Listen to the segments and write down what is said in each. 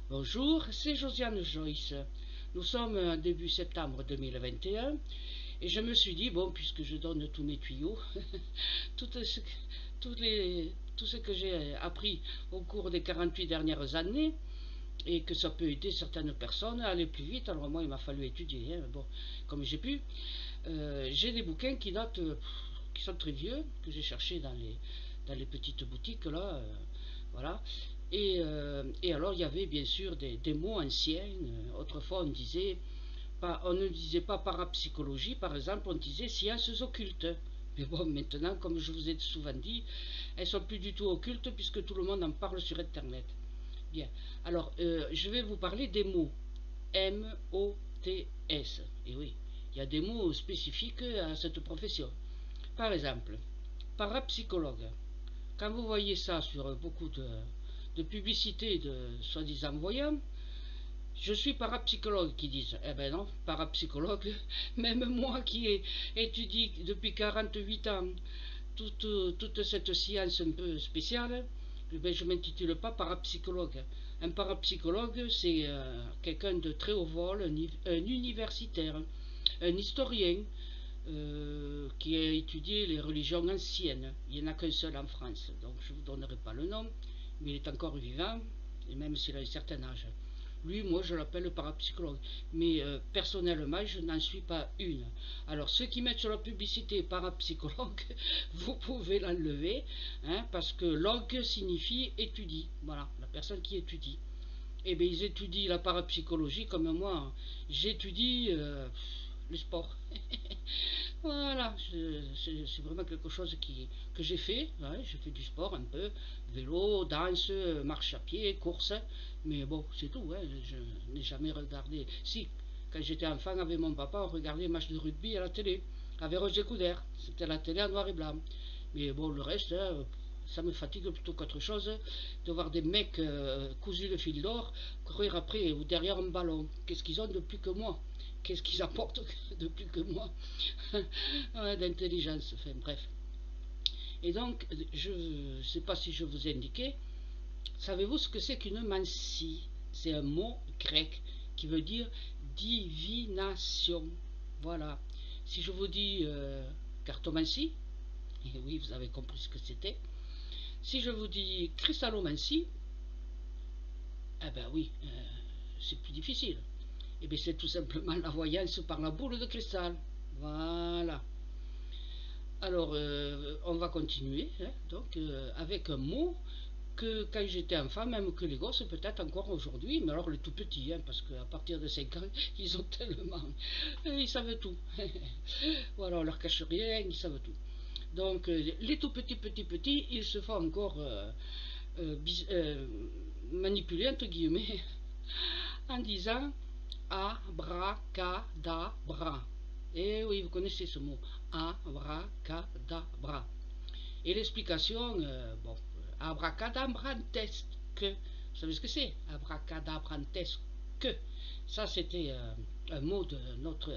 Bonjour, c'est Josiane Joyce. Nous sommes début septembre 2021 et je me suis dit, bon, puisque je donne tous mes tuyaux, tout ce, tout ce que j'ai appris au cours des 48 dernières années, et que ça peut aider certaines personnes à aller plus vite. Alors moi, il m'a fallu étudier, hein, bon, comme j'ai pu. J'ai des bouquins qui sont très vieux, que j'ai cherchés dans les petites boutiques, là, voilà. Et alors, il y avait bien sûr des mots anciens. Autrefois, on ne disait pas parapsychologie, par exemple, on disait sciences occultes. Mais bon, maintenant, comme je vous ai souvent dit, elles sont plus du tout occultes puisque tout le monde en parle sur Internet. Bien. Alors, je vais vous parler des mots. M-O-T-S. Et oui, il y a des mots spécifiques à cette profession. Par exemple, parapsychologue. Quand vous voyez ça sur beaucoup de publicités de soi-disant voyants, je suis parapsychologue qui disent. Eh ben non, parapsychologue, même moi qui ai étudié depuis 48 ans toute cette science un peu spéciale, ben je ne m'intitule pas parapsychologue. Un parapsychologue, c'est quelqu'un de très haut vol, un universitaire, un historien qui a étudié les religions anciennes. Il n'y en a qu'un seul en France, donc je ne vous donnerai pas le nom, mais il est encore vivant, et même s'il a un certain âge. Lui, moi, je l'appelle parapsychologue. Mais personnellement, je n'en suis pas une. Alors, ceux qui mettent sur la publicité parapsychologue, vous pouvez l'enlever, hein, parce que log signifie étudie. Voilà, la personne qui étudie. Eh bien, ils étudient la parapsychologie comme moi. J'étudie le sport. Voilà, c'est vraiment quelque chose que j'ai fait. Ouais, j'ai fait du sport un peu, vélo, danse, marche à pied, course. Mais bon, c'est tout. Hein, je n'ai jamais regardé. Si, quand j'étais enfant avec mon papa, on regardait les matchs de rugby à la télé, avec Roger Coudert. C'était la télé en noir et blanc. Mais bon, le reste, hein, ça me fatigue plutôt qu'autre chose de voir des mecs cousus de fil d'or courir après ou derrière un ballon. Qu'est-ce qu'ils ont de plus que moi? Qu'est-ce qu'ils apportent de plus que moi? D'intelligence, enfin bref. Et donc, je ne sais pas si je vous ai indiqué, savez-vous ce que c'est qu'une mancie? C'est un mot grec qui veut dire divination. Voilà. Si je vous dis cartomancie, et oui, vous avez compris ce que c'était. Si je vous dis cristallomancie, eh ben oui, c'est plus difficile. Eh bien, c'est tout simplement la voyance par la boule de cristal. Voilà. Alors, on va continuer, hein, donc, avec un mot que quand j'étais enfant, même que les gosses, peut-être encore aujourd'hui, mais alors les tout petits, hein, parce qu'à partir de 5 ans, ils ont tellement... ils savent tout. Voilà, on leur cache rien, ils savent tout. Donc, les tout petits, ils se font encore manipuler, entre guillemets, en disant abracadabra. Et oui, vous connaissez ce mot, abracadabra. Et l'explication, bon, abracadabrantesque. Vous savez ce que c'est? Abracadabrantesque. Ça, c'était un mot de notre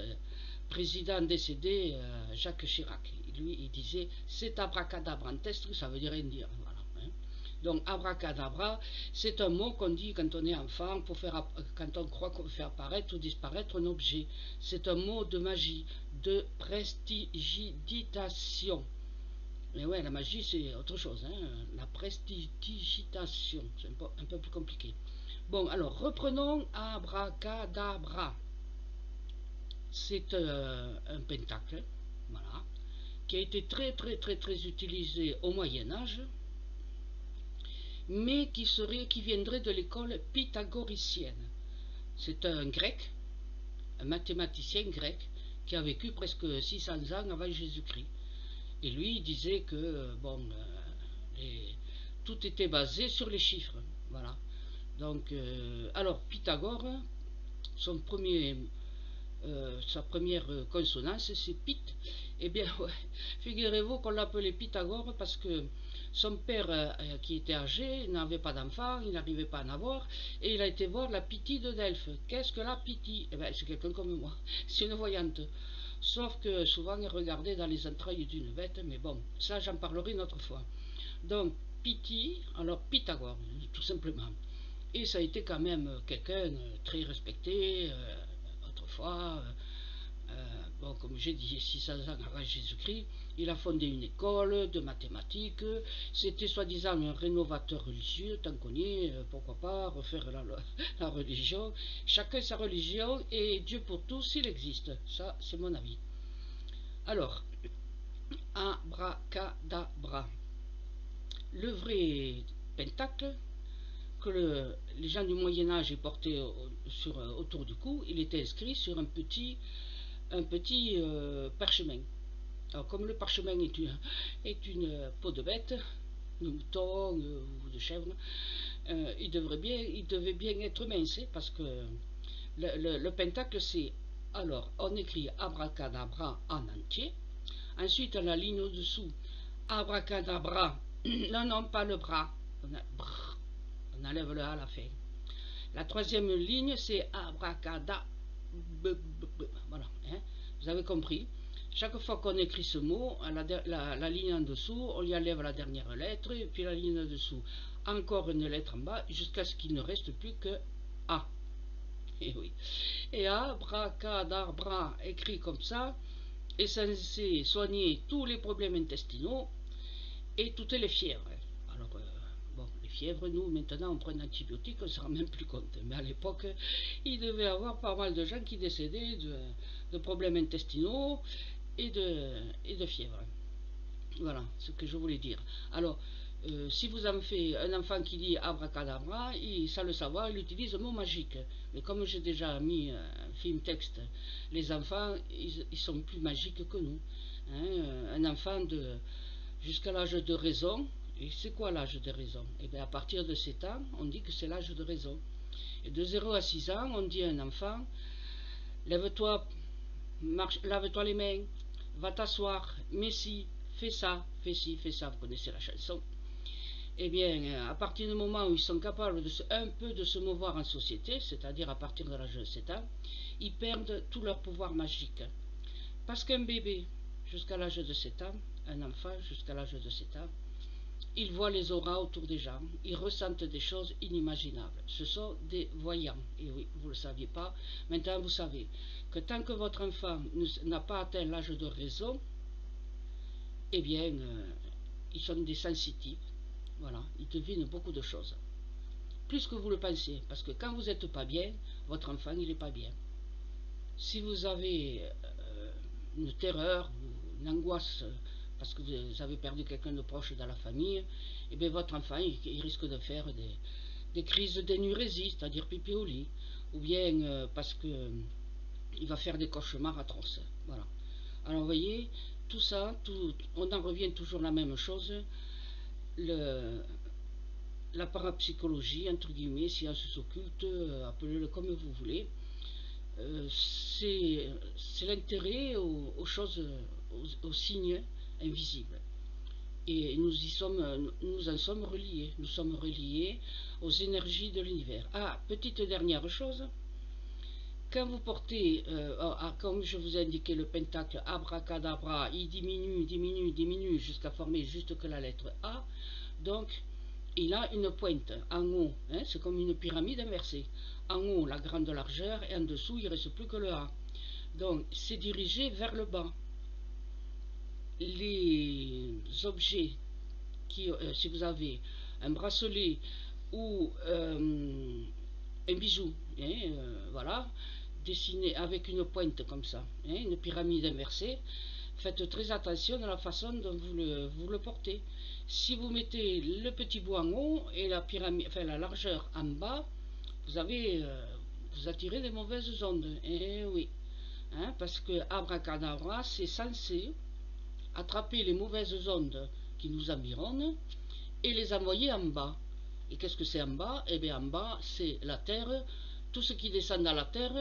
président décédé, Jacques Chirac. Lui, il disait, c'est abracadabrantesque, ça veut dire rien dire. Voilà. Hein. Donc, abracadabra, c'est un mot qu'on dit quand on est enfant, pour faire, quand on croit qu'on fait apparaître ou disparaître un objet. C'est un mot de magie, de prestidigitation. Mais ouais, la magie, c'est autre chose. Hein. La prestidigitation, c'est un peu plus compliqué. Bon, alors, reprenons abracadabra. C'est un pentacle, voilà, qui a été très utilisé au Moyen-Âge, mais qui viendrait de l'école pythagoricienne. C'est un grec, un mathématicien grec, qui a vécu presque 600 ans avant Jésus-Christ. Et lui, il disait que bon, tout était basé sur les chiffres. Voilà. Donc, alors Pythagore, sa première consonance, c'est Pyth. Eh bien, ouais, figurez-vous qu'on l'appelait Pythagore parce que son père, qui était âgé, n'avait pas d'enfant, il n'arrivait pas à en avoir, et il a été voir la Pythie de Delphes. Qu'est-ce que la Pythie? Eh bien, c'est quelqu'un comme moi, c'est une voyante. Sauf que souvent, elle regardait dans les entrailles d'une bête, mais bon, ça, j'en parlerai une autre fois. Donc, Pythie, alors Pythagore, tout simplement. Et ça a été quand même quelqu'un très respecté autrefois. Bon, comme j'ai dit, 600 ans avant Jésus-Christ, il a fondé une école de mathématiques. C'était soi-disant un rénovateur religieux, tant qu'on y est, pourquoi pas refaire la religion. Chacun sa religion et Dieu pour tous, il existe. Ça, c'est mon avis. Alors, abracadabra. Le vrai pentacle que les gens du Moyen-Âge portaient autour du cou, il était inscrit sur un petit parchemin. Alors, comme le parchemin est une peau de bête, de mouton ou de chèvre, il devait bien être mince, parce que le pentacle, c'est, alors, on écrit abracadabra en entier, ensuite à la ligne au-dessous, abracadabra, non, pas le bras, on enlève le A à la fin. La troisième ligne, c'est abracadabra, voilà, hein, vous avez compris. Chaque fois qu'on écrit ce mot, la ligne en dessous, on y enlève la dernière lettre, et puis la ligne en dessous, encore une lettre en bas, jusqu'à ce qu'il ne reste plus que A. Et oui. Et abracadabra, écrit comme ça, est censé soigner tous les problèmes intestinaux et toutes les fièvres. Alors, bon, les fièvres, nous, maintenant, on prend un antibiotique, on ne se rend même plus compte. Mais à l'époque, il devait y avoir pas mal de gens qui décédaient de problèmes intestinaux et de fièvre. Voilà ce que je voulais dire. Alors, si vous avez fait un enfant qui dit abracadabra, sans le savoir, il utilise un mot magique. Mais comme j'ai déjà mis un film texte, les enfants, ils sont plus magiques que nous. Hein, un enfant jusqu'à l'âge de raison, et c'est quoi l'âge de raison? Et bien à partir de 7 ans, on dit que c'est l'âge de raison. Et de 0 à 6 ans, on dit à un enfant, lève-toi, lave-toi les mains, va t'asseoir, mais si, fais ça, fais ci, fais ça, vous connaissez la chanson. Eh bien, à partir du moment où ils sont capables un peu de se mouvoir en société, c'est-à-dire à partir de l'âge de 7 ans, ils perdent tout leur pouvoir magique. Parce qu'un bébé, jusqu'à l'âge de 7 ans, un enfant jusqu'à l'âge de 7 ans, il voit les auras autour des gens, ils ressentent des choses inimaginables. Ce sont des voyants. Et oui, vous ne le saviez pas, maintenant vous savez que tant que votre enfant n'a pas atteint l'âge de raison, eh bien, ils sont des sensitifs. Voilà, ils devinent beaucoup de choses. Plus que vous le pensez, parce que quand vous n'êtes pas bien, votre enfant, il n'est pas bien. Si vous avez une terreur, une angoisse, parce que vous avez perdu quelqu'un de proche dans la famille, et bien votre enfant, il risque de faire des crises d'énurésie, c'est-à-dire pipi au lit, ou bien parce que il va faire des cauchemars atroces. Voilà. Alors vous voyez, tout ça, on en revient toujours à la même chose. La parapsychologie, entre guillemets, sciences occultes, appelez-le comme vous voulez, c'est l'intérêt aux choses, aux signes invisibles. Et nous en sommes reliés. Nous sommes reliés aux énergies de l'univers. Ah, petite dernière chose. Quand vous portez, comme je vous ai indiqué, le pentacle abracadabra, il diminue jusqu'à former juste que la lettre A. Donc, il a une pointe en haut, hein, c'est comme une pyramide inversée. En haut, la grande largeur, et en dessous, il ne reste plus que le A. Donc, c'est dirigé vers le bas. Les objets, si vous avez un bracelet ou un bijou, hein, voilà, dessiné avec une pointe comme ça, hein, une pyramide inversée, faites très attention à la façon dont vous le portez. Si vous mettez le petit bout en haut et la pyramide, enfin la largeur en bas, vous attirez des mauvaises ondes. Eh oui, hein, parce que abracadabra, c'est censé attraper les mauvaises ondes qui nous environnent et les envoyer en bas. Et qu'est-ce que c'est en bas? Eh bien en bas, c'est la terre. Tout ce qui descend dans la terre,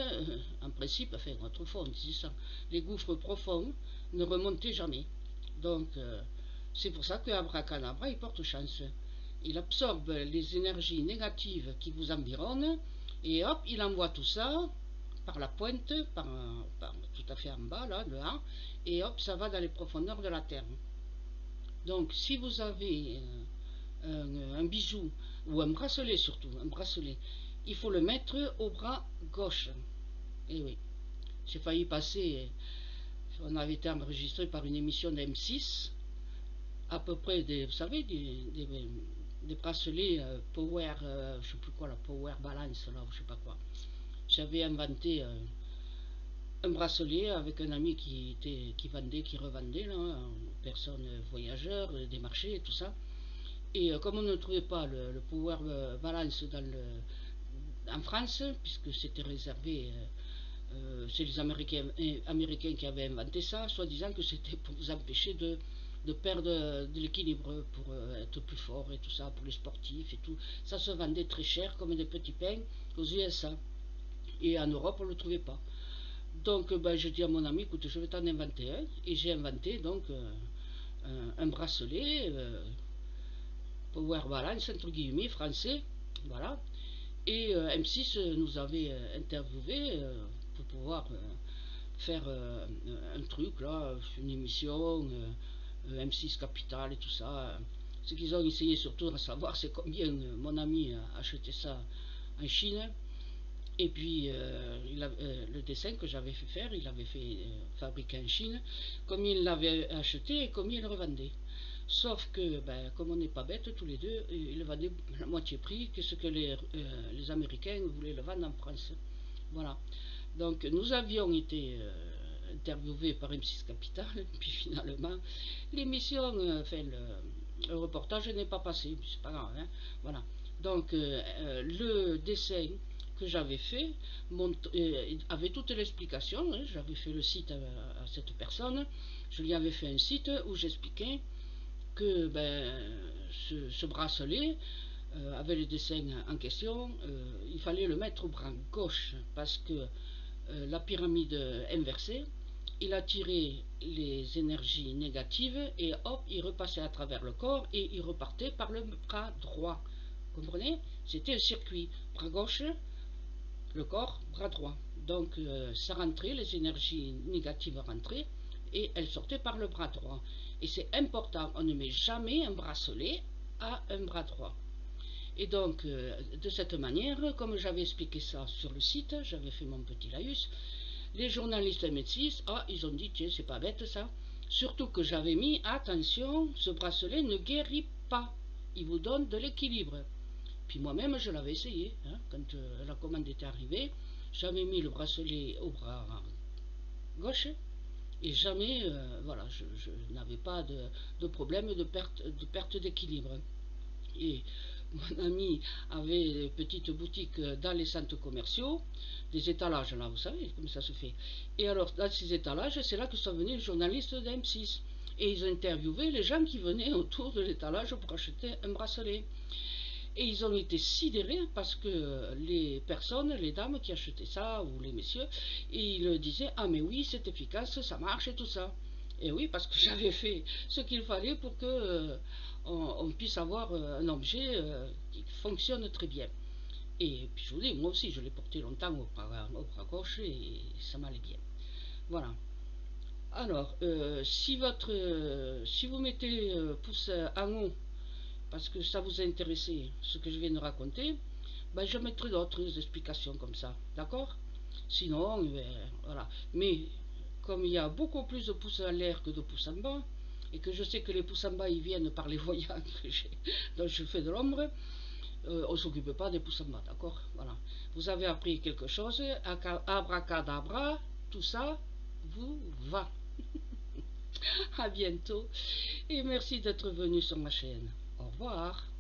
en principe, enfin autrefois on disait ça, les gouffres profonds ne remontaient jamais. Donc c'est pour ça que abracadabra, il porte chance. Il absorbe les énergies négatives qui vous environnent et hop, il envoie tout ça par la pointe, par tout à fait en bas, là, le A, et hop, ça va dans les profondeurs de la terre. Donc si vous avez un bijou ou un bracelet surtout, un bracelet, il faut le mettre au bras gauche. Et oui, j'ai failli passer, on avait été enregistré par une émission d'M6, à peu près des, vous savez, des bracelets Power, je sais plus quoi, la Power Balance, là, je sais pas quoi. J'avais inventé un bracelet avec un ami qui vendait, qui revendait, là, personnes voyageurs, des marchés et tout ça. Et comme on ne trouvait pas le Power Balance en France, puisque c'était réservé, c'est les Américains qui avaient inventé ça, soi-disant que c'était pour vous empêcher de perdre de l'équilibre, pour être plus fort et tout ça, pour les sportifs et tout. Ça se vendait très cher, comme des petits pains, aux USA. Et en Europe, on ne le trouvait pas. Donc, ben, je dis à mon ami, écoute, je vais t'en inventer un. Et j'ai inventé donc un bracelet Power Balance, entre guillemets, français. Voilà. Et M6 nous avait interviewé pour pouvoir faire un truc, là, une émission, M6 Capital et tout ça. Ce qu'ils ont essayé surtout de savoir, c'est combien mon ami a acheté ça en Chine. Et puis, le dessin que j'avais fait faire, il avait fait fabriquer en Chine, combien il l'avait acheté et combien il le revendait. Sauf que, ben, comme on n'est pas bêtes tous les deux, il le vendait à moitié prix que ce que les Américains voulaient le vendre en France. Voilà. Donc, nous avions été interviewés par M6 Capital, puis finalement, l'émission, enfin, le reportage n'est pas passé, c'est pas grave, hein. Voilà. Donc, le dessin que j'avais fait avait toute l'explication, hein. J'avais fait le site à cette personne, je lui avais fait un site où j'expliquais que ben, ce bracelet, avec le dessin en question, il fallait le mettre au bras gauche, parce que la pyramide inversée, il attirait les énergies négatives et hop, il repassait à travers le corps et il repartait par le bras droit. Vous comprenez? C'était un circuit. Bras gauche, le corps, bras droit. Donc ça rentrait, les énergies négatives rentraient et elles sortaient par le bras droit. Et c'est important, on ne met jamais un bracelet à un bras droit. Et donc, de cette manière, comme j'avais expliqué ça sur le site, j'avais fait mon petit laïus, les journalistes M6, ils ont dit, tiens, c'est pas bête ça. Surtout que j'avais mis, attention, ce bracelet ne guérit pas, il vous donne de l'équilibre. Puis moi-même, je l'avais essayé, hein, quand la commande était arrivée, j'avais mis le bracelet au bras gauche, et jamais, voilà, je n'avais pas de problème de perte d'équilibre. Et mon ami avait des petites boutiques dans les centres commerciaux, des étalages là, vous savez comme ça se fait. Et alors, dans ces étalages, c'est là que sont venus les journalistes d'M6. Et ils ont interviewé les gens qui venaient autour de l'étalage pour acheter un bracelet. Et ils ont été sidérés parce que les personnes, les dames qui achetaient ça, ou les messieurs, ils disaient, ah mais oui, c'est efficace, ça marche et tout ça. Et oui, parce que j'avais fait ce qu'il fallait pour que on puisse avoir un objet qui fonctionne très bien. Et puis je vous dis, moi aussi, je l'ai porté longtemps au bras gauche et ça m'allait bien. Voilà. Alors, si vous mettez pouce en haut, parce que ça vous a intéressé, ce que je viens de raconter, ben je mettrai d'autres explications comme ça, d'accord? Sinon, ben, voilà. Mais, comme il y a beaucoup plus de pouces en l'air que de pouces en bas, et que je sais que les pouces en bas, ils viennent par les voyants dont je fais de l'ombre, on ne s'occupe pas des pouces en bas, d'accord? Voilà. Vous avez appris quelque chose, abracadabra, tout ça vous va. À bientôt, et merci d'être venu sur ma chaîne. Au revoir.